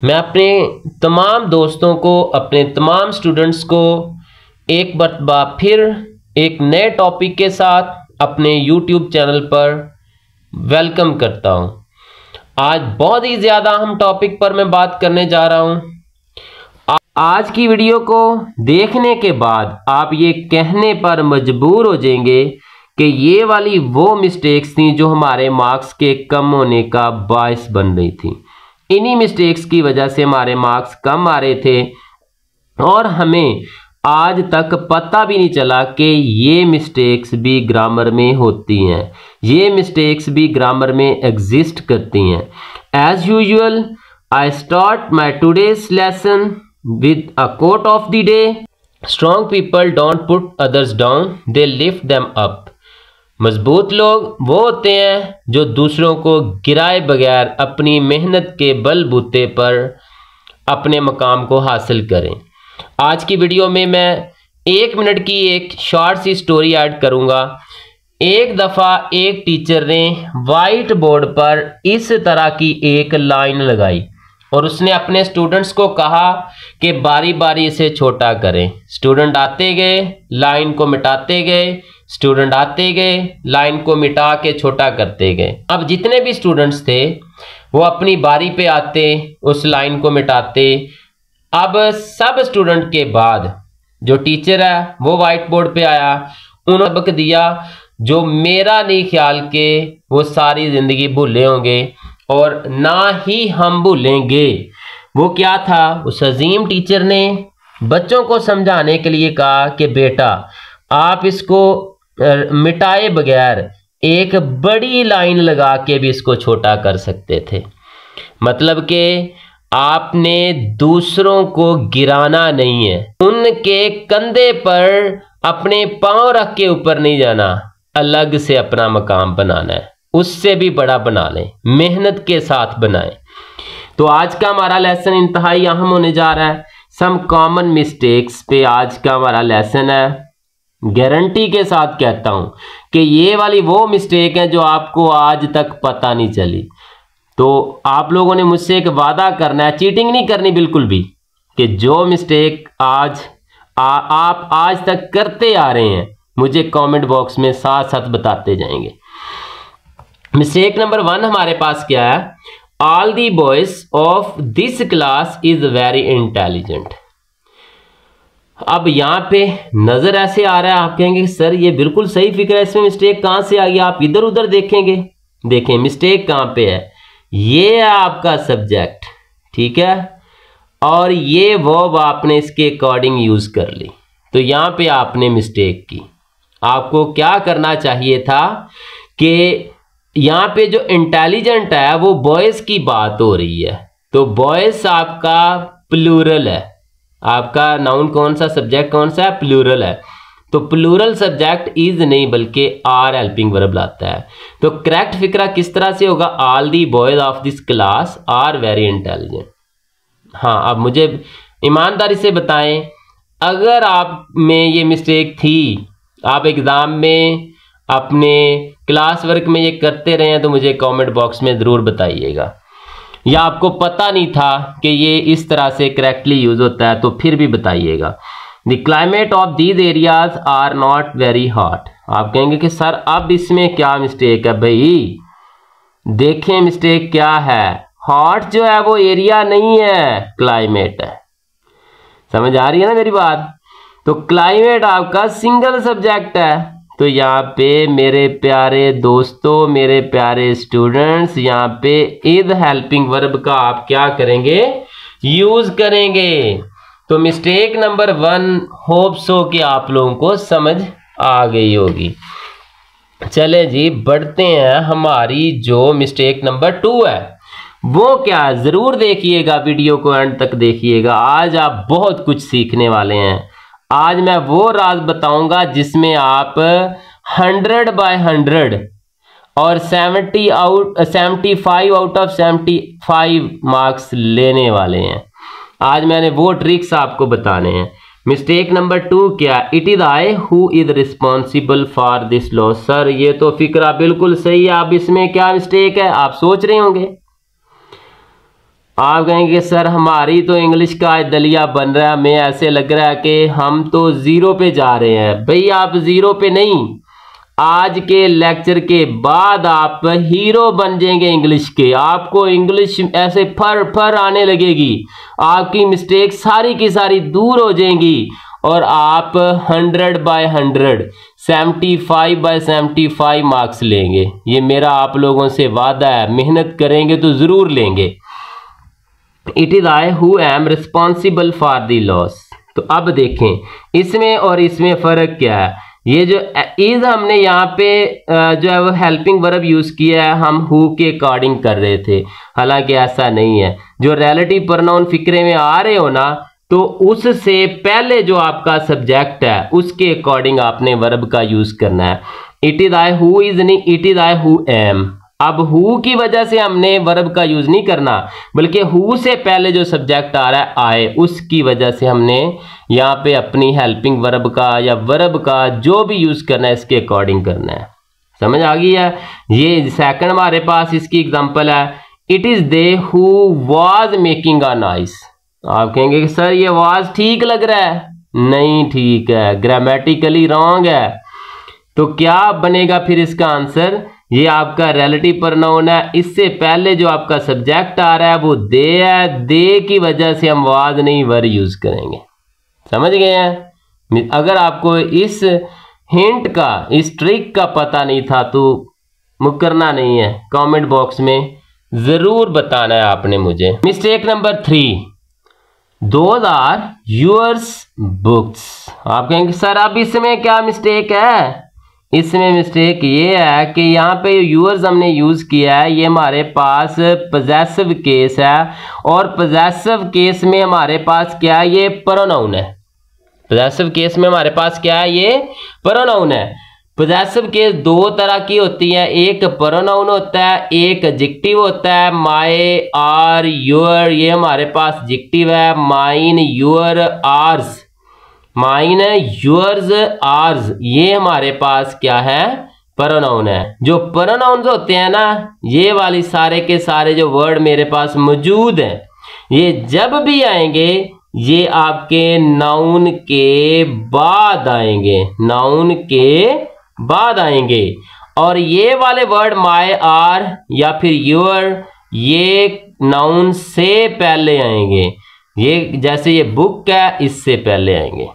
मैं अपने तमाम दोस्तों को, अपने तमाम स्टूडेंट्स को एक मरतबा फिर एक नए टॉपिक के साथ अपने YouTube चैनल पर वेलकम करता हूं। आज बहुत ही ज़्यादा अहम टॉपिक पर मैं बात करने जा रहा हूं। आज की वीडियो को देखने के बाद आप ये कहने पर मजबूर हो जाएंगे कि ये वाली वो मिस्टेक्स थी जो हमारे मार्क्स के कम होने का बायस बन रही थी। इन्हीं मिस्टेक्स की वजह से हमारे मार्क्स कम आ रहे थे और हमें आज तक पता भी नहीं चला कि ये मिस्टेक्स भी ग्रामर में होती हैं, ये मिस्टेक्स भी ग्रामर में एग्जिस्ट करती हैं। As usual I start my today's lesson with a quote of the day. Strong people don't put others down, they lift them up. मजबूत लोग वो होते हैं जो दूसरों को गिराए बगैर अपनी मेहनत के बलबूते पर अपने मकाम को हासिल करें। आज की वीडियो में मैं 1 मिनट की एक शॉर्ट सी स्टोरी ऐड करूंगा। एक दफ़ा एक टीचर ने वाइट बोर्ड पर इस तरह की एक लाइन लगाई और उसने अपने स्टूडेंट्स को कहा कि बारी बारी इसे छोटा करें। स्टूडेंट आते गए, लाइन को मिटाते गए, स्टूडेंट आते गए, लाइन को मिटा के छोटा करते गए। अब जितने भी स्टूडेंट्स थे वो अपनी बारी पे आते, उस लाइन को मिटाते। अब सब स्टूडेंट के बाद जो टीचर है वो वाइट बोर्ड पे आया, उन्होंने सबक दिया जो मेरा नहीं ख्याल के वो सारी ज़िंदगी भूले होंगे और ना ही हम भूलेंगे। वो क्या था? उस अजीम टीचर ने बच्चों को समझाने के लिए कहा कि बेटा आप इसको मिटाए बगैर एक बड़ी लाइन लगा के भी इसको छोटा कर सकते थे। मतलब कि आपने दूसरों को गिराना नहीं है, उनके कंधे पर अपने पांव रख के ऊपर नहीं जाना, अलग से अपना मकाम बनाना है, उससे भी बड़ा बना लें, मेहनत के साथ बनाएं। तो आज का हमारा लेसन इंतहाई अहम होने जा रहा है। सम कॉमन मिस्टेक्स पे आज का हमारा लेसन है। गारंटी के साथ कहता हूं कि ये वाली वो मिस्टेक है जो आपको आज तक पता नहीं चली। तो आप लोगों ने मुझसे एक वादा करना है, चीटिंग नहीं करनी बिल्कुल भी, कि जो मिस्टेक आप आज तक करते आ रहे हैं मुझे कमेंट बॉक्स में साथ साथ बताते जाएंगे। मिस्टेक नंबर 1 हमारे पास क्या है? All the boys of this class is very intelligent. अब यहाँ पे नजर ऐसे आ रहा है, आप कहेंगे सर ये बिल्कुल सही फिक्र है, इसमें मिस्टेक कहाँ से आ गई? आप इधर उधर देखेंगे, देखें मिस्टेक कहाँ पे है। ये है आपका सब्जेक्ट, ठीक है, और ये वर्ब आपने इसके अकॉर्डिंग यूज कर ली, तो यहाँ पे आपने मिस्टेक की। आपको क्या करना चाहिए था कि यहाँ पे जो इंटेलिजेंट है वो बॉयज की बात हो रही है, तो बॉयज आपका प्लूरल है, आपका नाउन कौन सा, सब्जेक्ट कौन सा है? प्लूरल है। तो प्लूरल सब्जेक्ट इज नहीं बल्कि आर हेल्पिंग वर्ब लाता है। तो करेक्ट फिक्रा किस तरह से होगा? All the boys of this class are very intelligent. हाँ, अब मुझे ईमानदारी से बताएं, अगर आप में ये मिस्टेक थी, आप एग्जाम में अपने क्लास वर्क में ये करते रहे हैं, तो मुझे कमेंट बॉक्स में ज़रूर बताइएगा। या आपको पता नहीं था कि ये इस तरह से करेक्टली यूज होता है, तो फिर भी बताइएगा। The climate of these areas are not very hot. आप कहेंगे कि सर अब इसमें क्या मिस्टेक है? भाई देखें मिस्टेक क्या है। हॉट जो है वो एरिया नहीं है, क्लाइमेट है। समझ आ रही है ना मेरी बात? तो क्लाइमेट आपका सिंगल सब्जेक्ट है। तो यहाँ पे मेरे प्यारे दोस्तों, मेरे प्यारे स्टूडेंट्स, यहाँ पे इज हेल्पिंग वर्ब का आप क्या करेंगे? यूज करेंगे। तो मिस्टेक नंबर 1 होप सो कि आप लोगों को समझ आ गई होगी। चले जी बढ़ते हैं। हमारी जो मिस्टेक नंबर 2 है वो क्या है? जरूर देखिएगा, वीडियो को एंड तक देखिएगा। आज आप बहुत कुछ सीखने वाले हैं। आज मैं वो राज बताऊंगा जिसमें आप 100/100 और 75 आउट ऑफ 75 मार्क्स लेने वाले हैं। आज मैंने वो ट्रिक्स आपको बताने हैं। मिस्टेक नंबर 2 क्या? It is I who is responsible for this loss. Sir ये तो फिक्रा बिल्कुल सही है, अब इसमें क्या मिस्टेक है? आप सोच रहे होंगे। आप कहेंगे सर हमारी तो इंग्लिश का दलिया बन रहा है, हमें ऐसे लग रहा है कि हम तो जीरो पे जा रहे हैं। भाई आप जीरो पे नहीं, आज के लेक्चर के बाद आप हीरो बन जाएंगे इंग्लिश के। आपको इंग्लिश ऐसे फर फर आने लगेगी, आपकी मिस्टेक सारी की सारी दूर हो जाएंगी और आप 100/100 75/75 मार्क्स लेंगे। ये मेरा आप लोगों से वादा है, मेहनत करेंगे तो जरूर लेंगे। It is I who am responsible for the loss. तो अब देखें इसमें और इसमें फर्क क्या है। ये जो इज हमने यहाँ पे जो है वो हेल्पिंग वर्ब यूज किया है, हम हु के अकॉर्डिंग कर रहे थे, हालांकि ऐसा नहीं है। जो रिलेटिव प्रोनाउन फिक्रे में आ रहे हो ना, तो उससे पहले जो आपका सब्जेक्ट है उसके अकॉर्डिंग आपने वर्ब का यूज करना है। It is I who is नहीं, it is I who am. अब हु की वजह से हमने वर्ब का यूज नहीं करना, बल्कि हु से पहले जो सब्जेक्ट आ रहा है आए, उसकी वजह से हमने यहाँ पे अपनी हेल्पिंग वर्ब का या वर्ब का जो भी यूज करना है इसके अकॉर्डिंग करना है। समझ आ गई है। ये सेकंड हमारे पास इसकी एग्जांपल है, it is they who was making a noise. आप कहेंगे कि सर ये वाज ठीक लग रहा है, नहीं ठीक है, ग्रामेटिकली रॉन्ग है। तो क्या बनेगा फिर इसका आंसर, ये आपका रिलेटिव प्रोनाउन है, इससे पहले जो आपका सब्जेक्ट आ रहा है वो दे है, दे की वजह से हम वाज नहीं वर यूज करेंगे। समझ गए हैं। अगर आपको इस हिंट का, इस ट्रिक का पता नहीं था तो मुकरना नहीं है, कमेंट बॉक्स में जरूर बताना है आपने मुझे। Mistake number 3, those are yours books. आप कहेंगे सर अब इसमें क्या मिस्टेक है। इसमें मिस्टेक ये है कि यहाँ पे यूअर्स हमने यूज किया है, ये हमारे पास पजेसिव केस है, और पजेसिव केस में हमारे पास क्या है, ये प्रोनाउन है। पजेसिव केस में हमारे पास क्या है, ये प्रोनाउन है। पजेसिव केस दो तरह की होती है, एक प्रोनाउन होता है, एक एडजेक्टिव होता है। माय, आर, योर, ये हमारे पास एडजेक्टिव है। Mine, your, ours, mine, yours, ours, ये हमारे पास क्या है, प्रोनाउन है। जो प्रोनाउन्स होते हैं ना, ये वाली सारे के सारे जो वर्ड मेरे पास मौजूद हैं, ये जब भी आएंगे ये आपके नाउन के बाद आएंगे, नाउन के बाद आएंगे। और ये वाले वर्ड माय, आर या फिर योर, ये नाउन से पहले आएंगे। ये जैसे ये बुक है, इससे पहले आएंगे।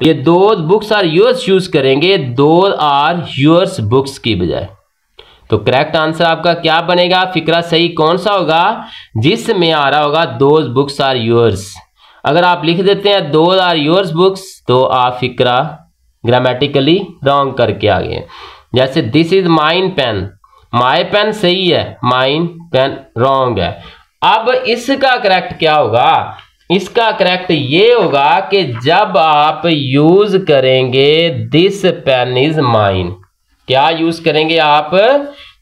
ये दो बुक्स आर योर्स यूज करेंगे, दो आर योर्स बुक्स की बजाय। तो करेक्ट आंसर आपका क्या बनेगा, फिक्रा सही कौन सा होगा, जिसमें आ रहा होगा दोज बुक्स आर योर्स। अगर आप लिख देते हैं दो आर योर्स बुक्स, तो आप फिक्रा ग्रामेटिकली रॉन्ग करके आ गए। जैसे this is mine pen, my pen सही है, माइन पेन रॉन्ग है। अब इसका करेक्ट क्या होगा, इसका करेक्ट ये होगा कि जब आप यूज करेंगे दिस पेन इज माइन। क्या यूज करेंगे आप,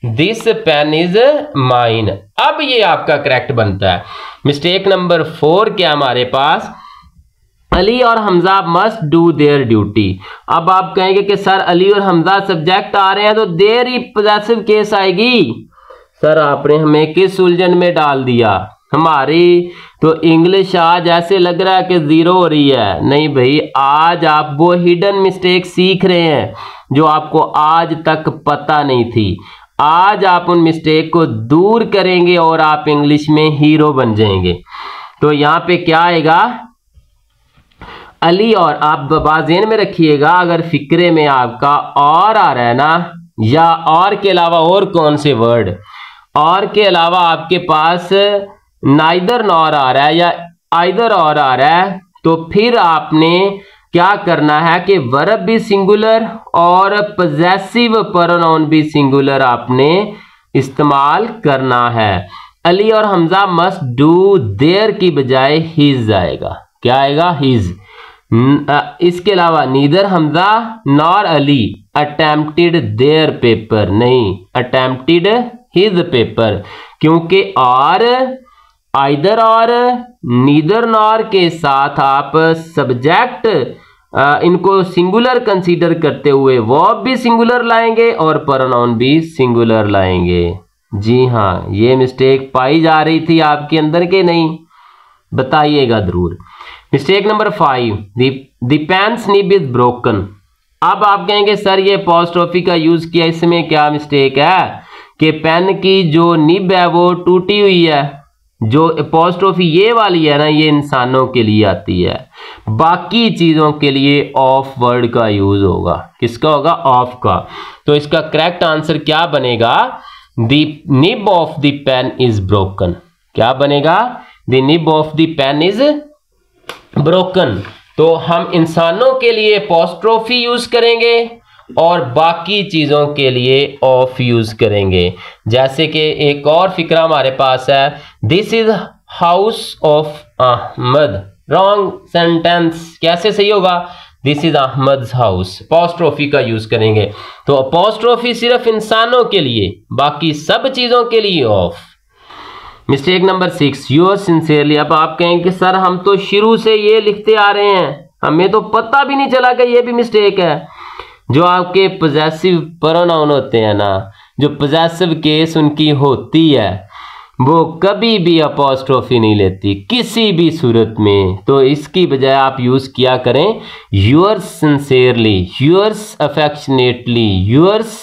दिस पेन इज माइन। अब ये आपका करेक्ट बनता है। मिस्टेक नंबर 4 क्या हमारे पास, अली और Hamza must do their duty. अब आप कहेंगे कि सर अली और हमजा सब्जेक्ट आ रहे हैं तो देयर ही पॉजेसिव केस आएगी। सर आपने हमें किस उलझन में डाल दिया, हमारी तो इंग्लिश आज ऐसे लग रहा है कि जीरो हो रही है। नहीं भाई, आज आप वो हिडन मिस्टेक सीख रहे हैं जो आपको आज तक पता नहीं थी। आज आप उन मिस्टेक को दूर करेंगे और आप इंग्लिश में हीरो बन जाएंगे। तो यहाँ पे क्या आएगा, अली और, आप बाज़ेन में रखिएगा, अगर फिक्रे में आपका और आ रहा है ना, या और के अलावा और कौन से वर्ड, और के अलावा आपके पास नाइदर नॉर आ रहा है या आइदर और आ रहा है, तो फिर आपने क्या करना है कि वर्ब भी सिंगुलर और पॉजेसिव प्रोनाउन भी सिंगुलर आपने इस्तेमाल करना है। अली और हमजा मस्ट डू देयर की बजाय हिज आएगा। क्या आएगा, हिज। इसके अलावा neither Hamza nor Ali attempted their paper, नहीं अटेम्प्टेड हिज पेपर, क्योंकि और, आइदर और, नीदर नॉर के साथ आप सब्जेक्ट इनको सिंगुलर कंसीडर करते हुए वर्ब भी सिंगुलर लाएंगे और प्रोनाउन भी सिंगुलर लाएंगे। जी हाँ, ये मिस्टेक पाई जा रही थी आपके अंदर के नहीं, बताइएगा जरूर। Mistake number 5, the pens nib is broken. अब आप कहेंगे सर ये अपॉस्ट्रोफी का यूज किया, इसमें क्या मिस्टेक है कि पेन की जो निब है वो टूटी हुई है। जो अपॉस्ट्रोफी ये वाली है ना, ये इंसानों के लिए आती है, बाकी चीजों के लिए ऑफ वर्ड का यूज होगा। किसका होगा? ऑफ का। तो इसका करेक्ट आंसर क्या बनेगा? The nib of the pen is broken. क्या बनेगा? The nib of the pen is broken. तो हम इंसानों के लिए अपॉस्ट्रोफी यूज करेंगे और बाकी चीजों के लिए ऑफ यूज करेंगे। जैसे कि एक और फिक्रा हमारे पास है, this is house of Ahmad. Wrong sentence, कैसे सही होगा? This is Ahmad house. Apostrophe का यूज करेंगे। तो अपॉस्ट्रोफी सिर्फ इंसानों के लिए, बाकी सब चीजों के लिए of. Mistake number 6, your sincerely. अब आप कहेंगे कि सर हम तो शुरू से ये लिखते आ रहे हैं, हमें तो पता भी नहीं चला कि ये भी मिस्टेक है। जो आपके पोजेसिव प्रोनाउन होते हैं ना, जो पोजेसिव केस उनकी होती है, वो कभी भी अपॉस्ट्रोफी नहीं लेती किसी भी सूरत में। तो इसकी बजाय आप यूज किया करें yours sincerely, yours affectionately, yours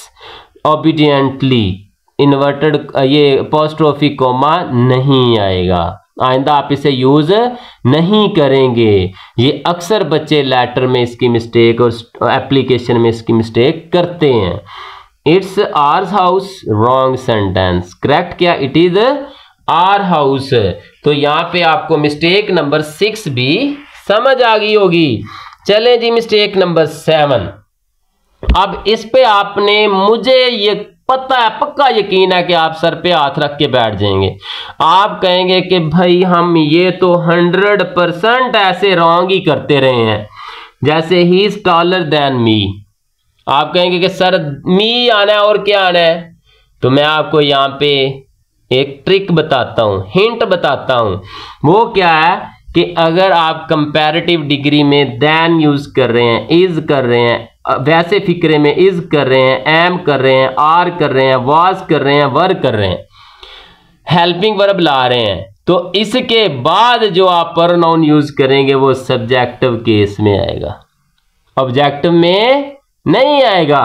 obediently. Inverted ये अपॉस्ट्रोफी कोमा नहीं आएगा। आइंदा आप इसे यूज नहीं करेंगे। ये अक्सर बच्चे लेटर में इसकी मिस्टेक और एप्लीकेशन में इसकी मिस्टेक करते हैं। It's ours house, wrong sentence. Correct क्या? It is our house. तो यहां पे आपको मिस्टेक नंबर 6 भी समझ आ गई होगी। चले जी मिस्टेक नंबर 7। अब इस पे आपने, मुझे ये पता है, पक्का यकीन है कि आप सर पे हाथ रख के बैठ जाएंगे। आप कहेंगे कि भाई हम ये तो 100% ऐसे रॉन्ग ही करते रहे हैं। जैसे ही इज टॉलर देन मी, आप कहेंगे कि सर मी आना है और क्या आना है? तो मैं आपको यहाँ पे एक ट्रिक बताता हूं, हिंट बताता हूं। वो क्या है कि अगर आप कंपैरेटिव डिग्री में देन यूज कर रहे हैं, इज कर रहे हैं, वैसे फिक्रे में इज कर रहे हैं, एम कर रहे हैं, आर कर रहे हैं, वाज कर रहे हैं, वर कर रहे हैं, हेल्पिंग वर्ब ला रहे हैं, तो इसके बाद जो आप प्रोनाउन यूज करेंगे वो सब्जेक्टिव केस में आएगा, ऑब्जेक्टिव में नहीं आएगा।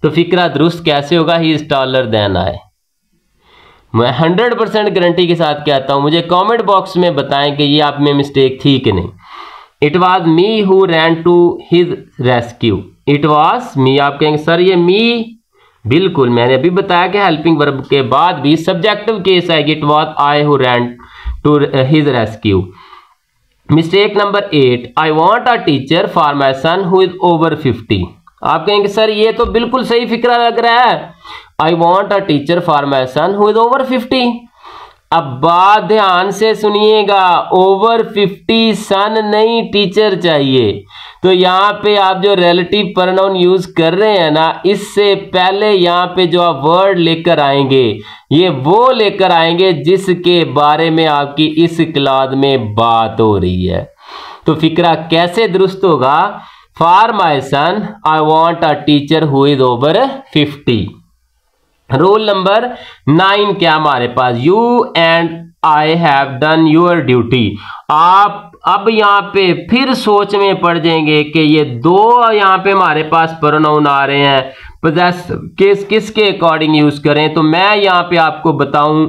तो फिक्रा दुरुस्त कैसे होगा? He is taller than I. मैं 100% गारंटी के साथ कहता हूं, मुझे कमेंट बॉक्स में बताएं कि ये आप में मिस्टेक थी कि नहीं। It was me who ran to his rescue. It was me, आप कहेंगे सर ये मी, बिल्कुल मैंने अभी बताया कि हेल्पिंग वर्ब के बाद भी सब्जेक्टिव केस आएगी। It was I who ran to his rescue. Mistake number 8, I want a teacher for my son who is over 50। आप कहेंगे सर ये तो बिल्कुल सही फिक्रा लग रहा है, I want a teacher for my son who is over 50। अब बात ध्यान से सुनिएगा, ओवर 50 सन नहीं, टीचर चाहिए। तो यहाँ पे आप जो रिलेटिव प्रोनाउन यूज कर रहे हैं ना, इससे पहले यहाँ पे जो आप वर्ड लेकर आएंगे, ये वो लेकर आएंगे जिसके बारे में आपकी इस क्लास में बात हो रही है। तो फिक्रा कैसे दुरुस्त होगा? For my son I want a teacher who is over 50। Rule number 9 क्या हमारे पास? You and I have done your duty. आप अब यहाँ पे फिर सोच में पड़ जाएंगे कि ये दो यहाँ पे हमारे पास प्रोनाउन आ रहे हैं, पोजेस किसके अकॉर्डिंग यूज करें? तो मैं यहाँ पे आपको बताऊं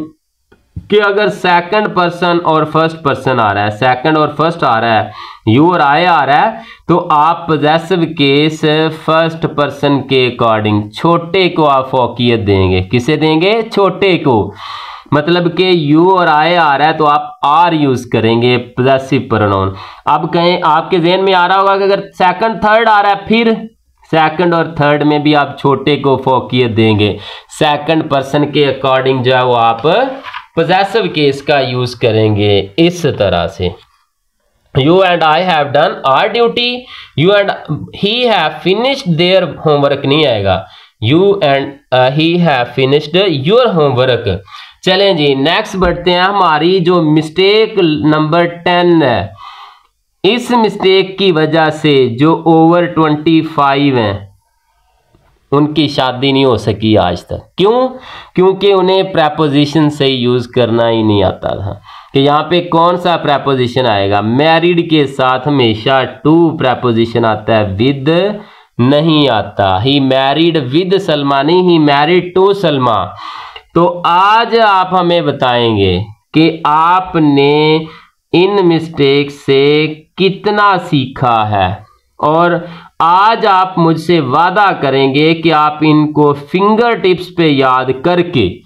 कि अगर सेकंड पर्सन और फर्स्ट पर्सन आ रहा है, सेकंड और फर्स्ट आ रहा है, यू और आई आ रहा है, तो आप पॉजेसिव केस फर्स्ट पर्सन के अकॉर्डिंग छोटे को आप फौकियत देंगे। किसे देंगे? छोटे को। मतलब कि यू और आई आ रहा है तो आप आर यूज करेंगे पॉजेसिव प्रोनाउन। अब कहें आपके ज़हन में आ रहा होगा कि अगर सेकंड थर्ड आ रहा है, फिर सेकंड और थर्ड में भी आप छोटे को फौकियत देंगे। सेकंड पर्सन के अकॉर्डिंग जो है वो आप पॉजेसिव केस का यूज करेंगे इस तरह से। You and I have done our duty. You and he have finished their homework नहीं आएगा। You and he have finished your homework। चलें जी नेक्स्ट बढ़ते हैं। हमारी जो मिस्टेक नंबर 10 है, इस मिस्टेक की वजह से जो ओवर 25 हैं, उनकी शादी नहीं हो सकी आज तक। क्यों? क्योंकि उन्हें प्रेपोजिशन सही यूज करना ही नहीं आता था। कि यहाँ पे कौन सा प्रेपोजिशन आएगा? मैरिड के साथ हमेशा टू प्रेपोजिशन आता है, विद नहीं आता। ही मैरिड विद सलमा नहीं, ही मैरिड टू सलमा। तो आज आप हमें बताएंगे कि आपने इन मिस्टेक से कितना सीखा है, और आज आप मुझसे वादा करेंगे कि आप इनको फिंगर टिप्स पे याद करके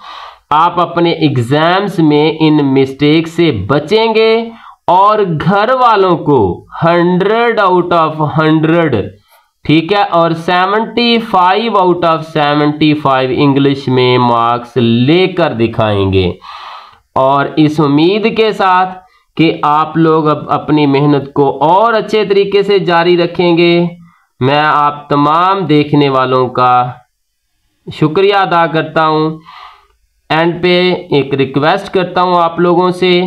आप अपने एग्जाम्स में इन मिस्टेक से बचेंगे और घर वालों को 100 आउट ऑफ 100, ठीक है, और 75 आउट ऑफ 75 इंग्लिश में मार्क्स लेकर दिखाएंगे। और इस उम्मीद के साथ कि आप लोग अब अपनी मेहनत को और अच्छे तरीके से जारी रखेंगे, मैं आप तमाम देखने वालों का शुक्रिया अदा करता हूं। एंड पे एक रिक्वेस्ट करता हूं आप लोगों से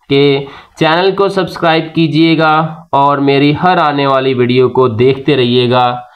कि चैनल को सब्सक्राइब कीजिएगा और मेरी हर आने वाली वीडियो को देखते रहिएगा।